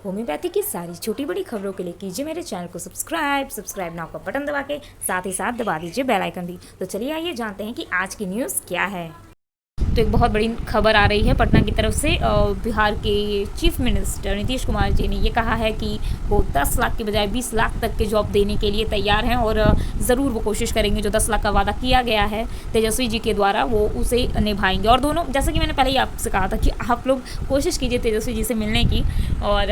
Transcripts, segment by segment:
Homeopathy की सारी छोटी बड़ी खबरों के लिए कीजिए मेरे चैनल को सब्सक्राइब नाउ का बटन दबा के साथ ही साथ दबा दीजिए बेल आइकन भी। तो चलिए आइए जानते हैं कि आज की न्यूज़ क्या है। तो एक बहुत बड़ी खबर आ रही है पटना की तरफ से। बिहार के चीफ मिनिस्टर नीतीश कुमार जी ने ये कहा है कि वो 10 लाख के बजाय 20 लाख तक के जॉब देने के लिए तैयार हैं और ज़रूर वो कोशिश करेंगे जो 10 लाख का वादा किया गया है तेजस्वी जी के द्वारा वो उसे निभाएंगे। और दोनों, जैसे कि मैंने पहले ही आपसे कहा था कि आप लोग कोशिश कीजिए तेजस्वी जी से मिलने की। और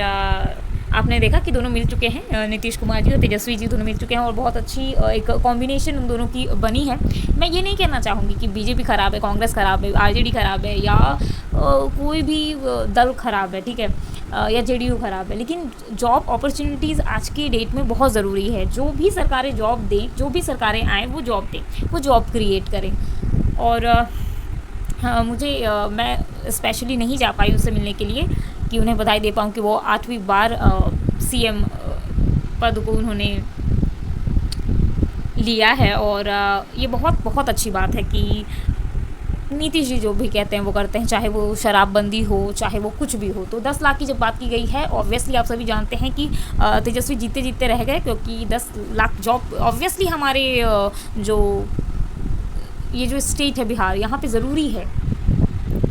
आपने देखा कि दोनों मिल चुके हैं, नीतीश कुमार जी और तेजस्वी जी दोनों मिल चुके हैं और बहुत अच्छी एक कॉम्बिनेशन उन दोनों की बनी है। मैं ये नहीं कहना चाहूँगी कि बीजेपी ख़राब है, कांग्रेस ख़राब है, आरजेडी ख़राब है या कोई भी दल ख़राब है, ठीक है, या जेडीयू ख़राब है, लेकिन जॉब अपॉर्चुनिटीज़ आज की डेट में बहुत ज़रूरी है। जो भी सरकारें जॉब दें, जो भी सरकारें आएँ वो जॉब दें, वो जॉब क्रिएट करें। और हाँ, मैं स्पेशली नहीं जा पाई उससे मिलने के लिए कि उन्हें बधाई दे पाऊँ कि वो 8वीं बार सीएम पद को उन्होंने लिया है। और ये बहुत बहुत अच्छी बात है कि नीतीश जी जो भी कहते हैं वो करते हैं, चाहे वो शराबबंदी हो, चाहे वो कुछ भी हो। तो 10 लाख की जब बात की गई है, ऑब्वियसली आप सभी जानते हैं कि तेजस्वी जीते जीते रह गए, क्योंकि 10 लाख जॉब ऑब्वियसली हमारे ये जो स्टेट है बिहार, यहाँ पे ज़रूरी है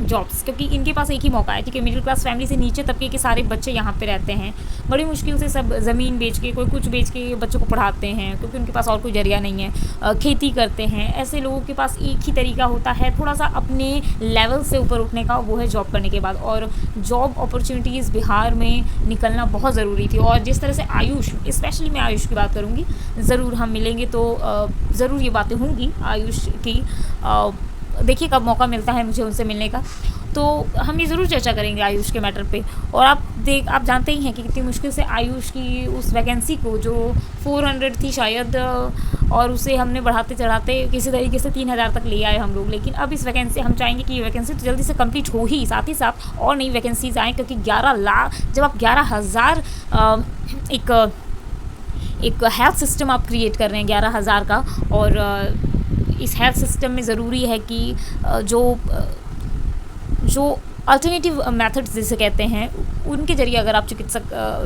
जॉब्स, क्योंकि इनके पास एक ही मौका है, ठीक है। मिडिल क्लास फैमिली से नीचे तबके के सारे बच्चे यहाँ पे रहते हैं, बड़ी मुश्किल से सब ज़मीन बेच के, कोई कुछ बेच के बच्चों को पढ़ाते हैं, क्योंकि उनके पास और कोई जरिया नहीं है। खेती करते हैं। ऐसे लोगों के पास एक ही तरीका होता है थोड़ा सा अपने लेवल से ऊपर उठने का, वो है जॉब करने के बाद। और जॉब अपॉर्चुनिटीज़ बिहार में निकलना बहुत ज़रूरी थी। और जिस तरह से आयुष, स्पेशली मैं आयुष की बात करूँगी, ज़रूर हम मिलेंगे तो ज़रूर ये बातें होंगी आयुष की। देखिए कब मौका मिलता है मुझे उनसे मिलने का, तो हम ये ज़रूर चर्चा करेंगे आयुष के मैटर पे। और आप जानते ही हैं कि कितनी मुश्किल से आयुष की उस वैकेंसी को, जो 400 थी शायद, और उसे हमने बढ़ाते चढ़ाते किसी तरीके से 3000 तक ले आए हम लोग। लेकिन अब इस वैकेंसी, हम चाहेंगे कि ये वैकेंसी तो जल्दी से कंप्लीट हो ही, साथ ही साथ और नई वैकेंसीज आएँ, क्योंकि 11 लाख, जब आप 11,000 एक हेल्थ सिस्टम आप क्रिएट कर रहे हैं 11,000 का, और इस हेल्थ सिस्टम में ज़रूरी है कि जो अल्टरनेटिव मेथड्स जिसे कहते हैं, उनके ज़रिए अगर आप चिकित्सक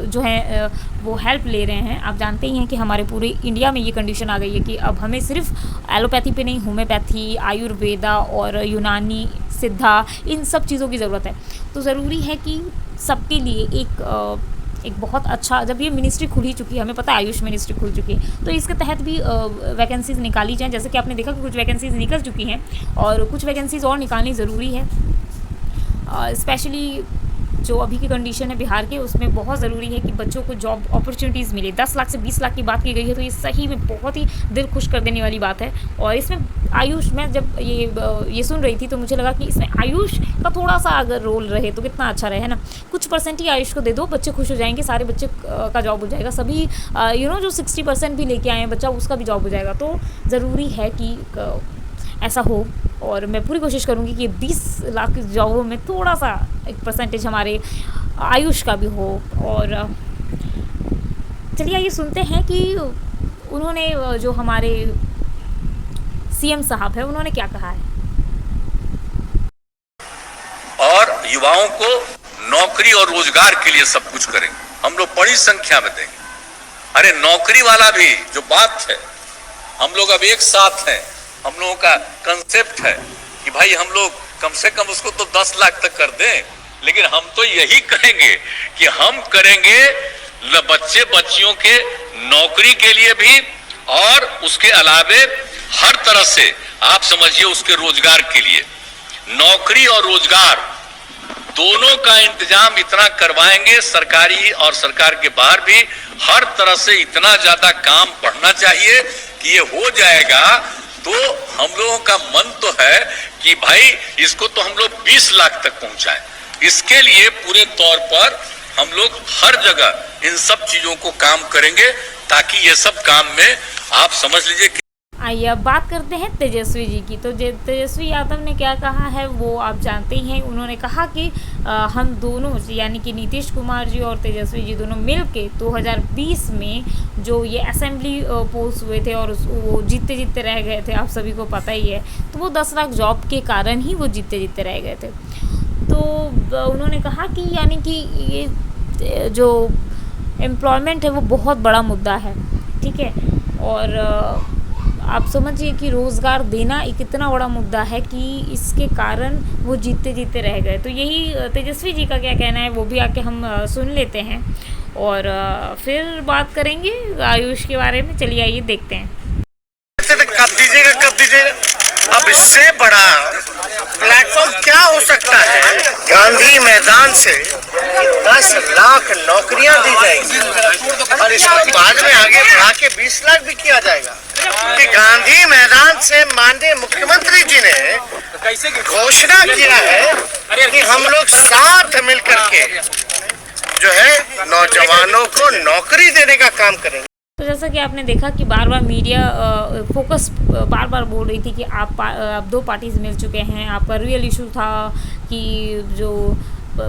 जो हैं वो हेल्प ले रहे हैं। आप जानते ही हैं कि हमारे पूरे इंडिया में ये कंडीशन आ गई है कि अब हमें सिर्फ एलोपैथी पे नहीं, होम्योपैथी, आयुर्वेदा और यूनानी, सिद्धा, इन सब चीज़ों की ज़रूरत है। तो ज़रूरी है कि सबके लिए एक बहुत अच्छा, जब ये मिनिस्ट्री खुल ही चुकी है, हमें पता है आयुष मिनिस्ट्री खुल चुकी है, तो इसके तहत भी वैकेंसीज़ निकाली जाएँ। जैसे कि आपने देखा कि कुछ वैकेंसीज़ निकल चुकी हैं और कुछ वैकेंसीज़ और निकालनी ज़रूरी है। स्पेशली जो अभी की कंडीशन है बिहार के, उसमें बहुत ज़रूरी है कि बच्चों को जॉब अपॉर्चुनिटीज़ मिले। 10 लाख से 20 लाख की बात की गई है, तो ये सही में बहुत ही दिल खुश कर देने वाली बात है। और इसमें आयुष, मैं जब ये सुन रही थी तो मुझे लगा कि इसमें आयुष का थोड़ा सा अगर रोल रहे तो कितना अच्छा रहे, है ना। कुछ परसेंट ही आयुष को दे दो, बच्चे खुश हो जाएंगे, सारे बच्चे का जॉब हो जाएगा। सभी जो 60% भी लेके आए हैं बच्चा, उसका भी जॉब हो जाएगा। तो ज़रूरी है कि ऐसा हो, और मैं पूरी कोशिश करूँगी कि 20 लाख जॉबों में थोड़ा सा एक परसेंटेज हमारे आयुष का भी हो। और चलिए आइए सुनते हैं कि उन्होंने, जो हमारे सीएम साहब है, उन्होंने क्या कहा है। और युवाओं को नौकरी और रोजगार के लिए सब कुछ करेंगे, हम लोग बड़ी संख्या में देंगे। अरे नौकरी वाला भी जो बात है, हम लोग अब एक साथ हैं। हम लोगों का कंसेप्ट है कि भाई हम लोग कम से कम उसको तो 10 लाख तक कर दें, लेकिन हम तो यही कहेंगे कि हम करेंगे बच्चे बच्चियों के नौकरी के लिए भी, और उसके अलावे हर तरह से आप समझिए उसके रोजगार के लिए। नौकरी और रोजगार दोनों का इंतजाम इतना करवाएंगे, सरकारी और सरकार के बाहर भी हर तरह से इतना ज्यादा काम बढ़ना चाहिए कि ये हो जाएगा। तो हम लोगों का मन तो है कि भाई इसको तो हम लोग 20 लाख तक पहुंचाएं। इसके लिए पूरे तौर पर हम लोग हर जगह इन सब चीजों को काम करेंगे, ताकि ये सब काम में आप समझ लीजिए कि। आइए अब बात करते हैं तेजस्वी जी की। तो तेजस्वी यादव ने क्या कहा है वो आप जानते ही हैं। उन्होंने कहा कि हम दोनों, यानी कि नीतीश कुमार जी और तेजस्वी जी दोनों मिल के 2020 में जो ये असेंबली पोस्ट हुए थे और वो जीतते जीतते रह गए थे, आप सभी को पता ही है। तो वो 10 लाख जॉब के कारण ही वो जीतते जीतते रह गए थे। तो उन्होंने कहा कि यानी कि ये जो एम्प्लॉयमेंट है वो बहुत बड़ा मुद्दा है, ठीक है। और आप समझिए कि रोज़गार देना एक इतना बड़ा मुद्दा है कि इसके कारण वो जीते जीते रह गए। तो यही तेजस्वी जी का क्या कहना है वो भी आके हम सुन लेते हैं और फिर बात करेंगे आयुष के बारे में। चलिए आइए देखते हैं। कब दीजिएगा, कब दीजिएगा? अब इससे बड़ा प्लेटफॉर्म क्या हो सकता है? गांधी मैदान से 10 लाख नौकरियां दी जाएंगी और इसको बाद में आगे बढ़ा के 20 लाख भी किया जाएगा। कि गांधी मैदान से माननीय मुख्यमंत्री जी ने घोषणा किया है कि हम लोग साथ मिलकर के जो है नौजवानों को नौकरी देने का काम करेंगे। तो जैसा कि आपने देखा कि बार बार मीडिया फोकस बार बार बोल रही थी कि आप दो पार्टीज मिल चुके हैं। आपका रियल इशू था कि जो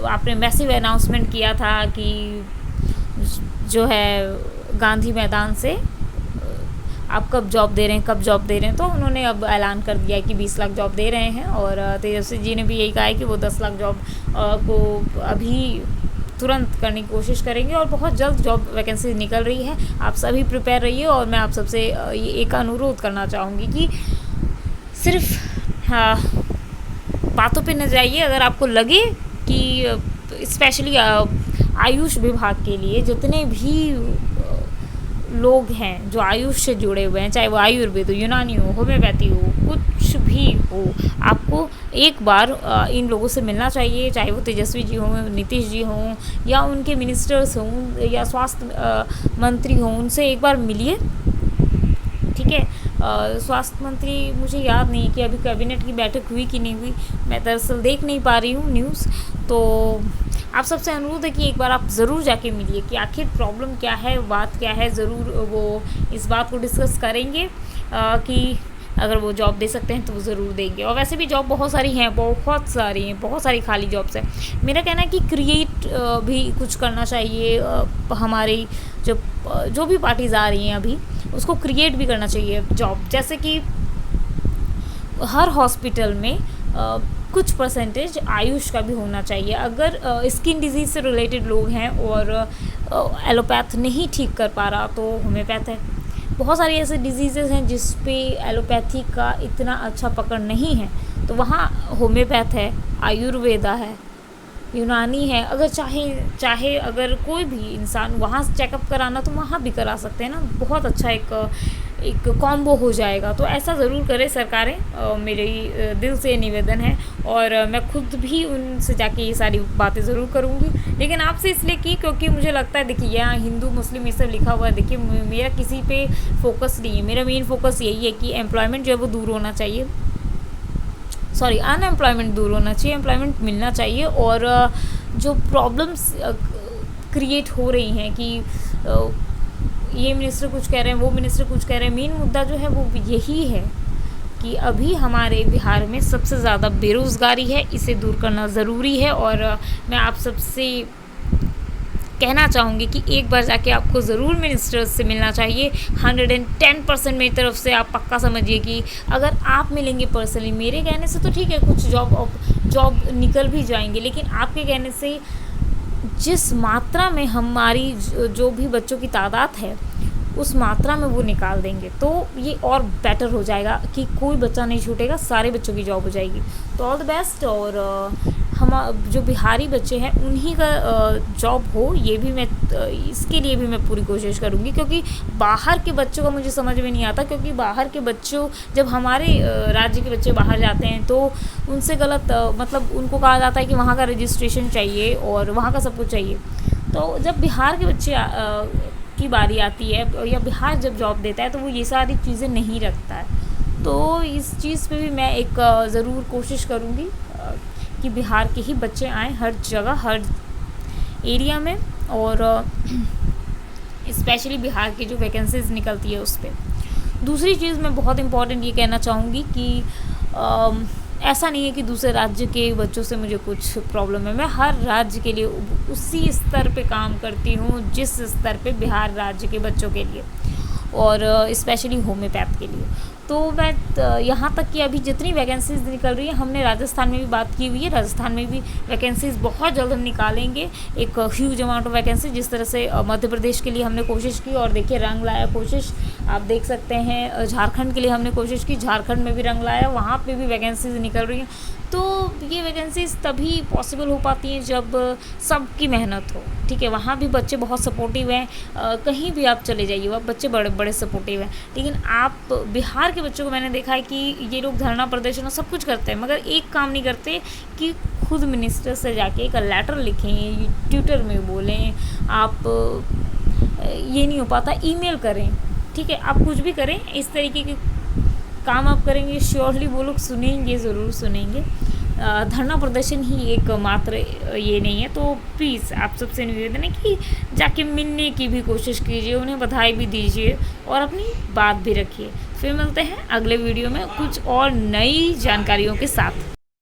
आपने मैसिव अनाउंसमेंट किया था कि जो है गांधी मैदान से आप कब जॉब दे रहे हैं, कब जॉब दे रहे हैं। तो उन्होंने अब ऐलान कर दिया है कि 20 लाख जॉब दे रहे हैं और तेजस्वी जी ने भी यही कहा है कि वो 10 लाख जॉब को अभी तुरंत करने की कोशिश करेंगे और बहुत जल्द जॉब वैकेंसी निकल रही है। आप सभी प्रिपेयर रहिए और मैं आप सबसे ये एक अनुरोध करना चाहूँगी कि सिर्फ बातों पे न जाइए। अगर आपको लगे कि स्पेशली आयुष विभाग के लिए जितने भी लोग हैं जो आयुष से जुड़े हुए हैं, चाहे वो आयुर्वेद हो, यूनानी हो, होम्योपैथी हो, कुछ भी हो, आपको एक बार इन लोगों से मिलना चाहिए। चाहे वो तेजस्वी जी हों, नीतीश जी हों या उनके मिनिस्टर्स हों या स्वास्थ्य मंत्री हों, उनसे एक बार मिलिए, ठीक है। स्वास्थ्य मंत्री मुझे याद नहीं कि अभी कैबिनेट की बैठक हुई कि नहीं हुई, मैं दरअसल देख नहीं पा रही हूँ न्यूज़। तो आप सबसे अनुरोध है कि एक बार आप ज़रूर जाके मिलिए कि आखिर प्रॉब्लम क्या है, बात क्या है। ज़रूर वो इस बात को डिस्कस करेंगे कि अगर वो जॉब दे सकते हैं तो वो ज़रूर देंगे। और वैसे भी जॉब बहुत सारी हैं, बहुत सारी खाली जॉब्स हैं। मेरा कहना है कि क्रिएट भी कुछ करना चाहिए। हमारी जो भी पार्टीज़ आ रही हैं अभी उसको क्रिएट भी करना चाहिए जॉब। जैसे कि हर हॉस्पिटल में कुछ परसेंटेज आयुष का भी होना चाहिए। अगर स्किन डिजीज़ से रिलेटेड लोग हैं और एलोपैथ नहीं ठीक कर पा रहा तो होम्योपैथ है। बहुत सारी ऐसे डिजीज़ेस हैं जिस पे एलोपैथी का इतना अच्छा पकड़ नहीं है, तो वहाँ होम्योपैथ है, आयुर्वेदा है, यूनानी है। अगर चाहे अगर कोई भी इंसान वहाँ से चेकअप कराना तो वहाँ भी करा सकते हैं ना। बहुत अच्छा एक कॉम्बो हो जाएगा। तो ऐसा ज़रूर करें सरकारें, मेरी दिल से निवेदन है। और मैं खुद भी उनसे जाके ये सारी बातें ज़रूर करूँगी, लेकिन आपसे इसलिए की क्योंकि मुझे लगता है, देखिए यहाँ हिंदू मुस्लिम ये सब लिखा हुआ है। देखिए मेरा किसी पे फोकस नहीं है, मेरा मेन फोकस यही है कि एम्प्लॉयमेंट जो है वो दूर होना चाहिए, अनएम्प्लॉयमेंट दूर होना चाहिए, एम्प्लॉयमेंट मिलना चाहिए। और जो प्रॉब्लम्स क्रिएट हो रही हैं कि ये मिनिस्टर कुछ कह रहे हैं, वो मिनिस्टर कुछ कह रहे हैं, मेन मुद्दा जो है वो यही है कि अभी हमारे बिहार में सबसे ज़्यादा बेरोज़गारी है। इसे दूर करना ज़रूरी है। और मैं आप सबसे कहना चाहूँगी कि एक बार जाके आपको ज़रूर मिनिस्टर्स से मिलना चाहिए। 110% मेरी तरफ से आप पक्का समझिए कि अगर आप मिलेंगे पर्सनली, मेरे कहने से तो ठीक है कुछ जॉब निकल भी जाएंगे, लेकिन आपके कहने से जिस मात्रा में हमारी जो भी बच्चों की तादाद है उस मात्रा में वो निकाल देंगे तो ये और बेटर हो जाएगा कि कोई बच्चा नहीं छूटेगा, सारे बच्चों की जॉब हो जाएगी। तो ऑल द बेस्ट। और हम जो बिहारी बच्चे हैं उन्हीं का जॉब हो, ये भी मैं इसके लिए भी मैं पूरी कोशिश करूँगी। क्योंकि बाहर के बच्चों का मुझे समझ में नहीं आता, क्योंकि बाहर के बच्चों जब हमारे राज्य के बच्चे बाहर जाते हैं तो उनसे गलत मतलब उनको कहा जाता है कि वहाँ का रजिस्ट्रेशन चाहिए और वहाँ का सब कुछ चाहिए। तो जब बिहार के बच्चे की बारी आती है या बिहार जब जॉब देता है तो वो ये सारी चीज़ें नहीं रखता है। तो इस चीज़ पे भी मैं एक ज़रूर कोशिश करूँगी कि बिहार के ही बच्चे आएँ हर जगह, हर एरिया में। और स्पेशली बिहार की जो वैकेंसीज निकलती है उस पर। दूसरी चीज़ मैं बहुत इम्पॉर्टेंट ये कहना चाहूँगी कि ऐसा नहीं है कि दूसरे राज्य के बच्चों से मुझे कुछ प्रॉब्लम है। मैं हर राज्य के लिए उसी स्तर पे काम करती हूँ जिस स्तर पे बिहार राज्य के बच्चों के लिए, और स्पेशली होम्योपैथ के लिए। तो मैं यहाँ तक कि अभी जितनी वैकेंसीज निकल रही है, हमने राजस्थान में भी बात की हुई है, राजस्थान में भी वैकेंसीज बहुत जल्द हम निकालेंगे, एक ह्यूज अमाउंट ऑफ वैकेंसी। जिस तरह से मध्य प्रदेश के लिए हमने कोशिश की और देखिए रंग लाया कोशिश, आप देख सकते हैं। झारखंड के लिए हमने कोशिश की, झारखंड में भी रंग लाया, वहाँ पे भी वैकेंसीज निकल रही हैं। तो ये वैकेंसीज तभी पॉसिबल हो पाती हैं जब सबकी मेहनत हो, ठीक है। वहाँ भी बच्चे बहुत सपोर्टिव हैं, कहीं भी आप चले जाइए वहाँ बच्चे बड़े बड़े सपोर्टिव हैं। लेकिन आप बिहार के बच्चों को मैंने देखा है कि ये लोग धरना प्रदर्शन और सब कुछ करते हैं, मगर एक काम नहीं करते कि खुद मिनिस्टर से जाके एक लेटर लिखें, ट्विटर में बोलें, आप ये नहीं हो पाता, ईमेल करें, ठीक है। आप कुछ भी करें, इस तरीके के काम आप करेंगे, श्योरली वो लोग सुनेंगे, ज़रूर सुनेंगे। धरना प्रदर्शन ही एक मात्र ये नहीं है। तो प्लीज़ आप सबसे निवेदन है कि जाके मिलने की भी कोशिश कीजिए, उन्हें बधाई भी दीजिए और अपनी बात भी रखिए। फिर मिलते हैं अगले वीडियो में कुछ और नई जानकारियों के साथ।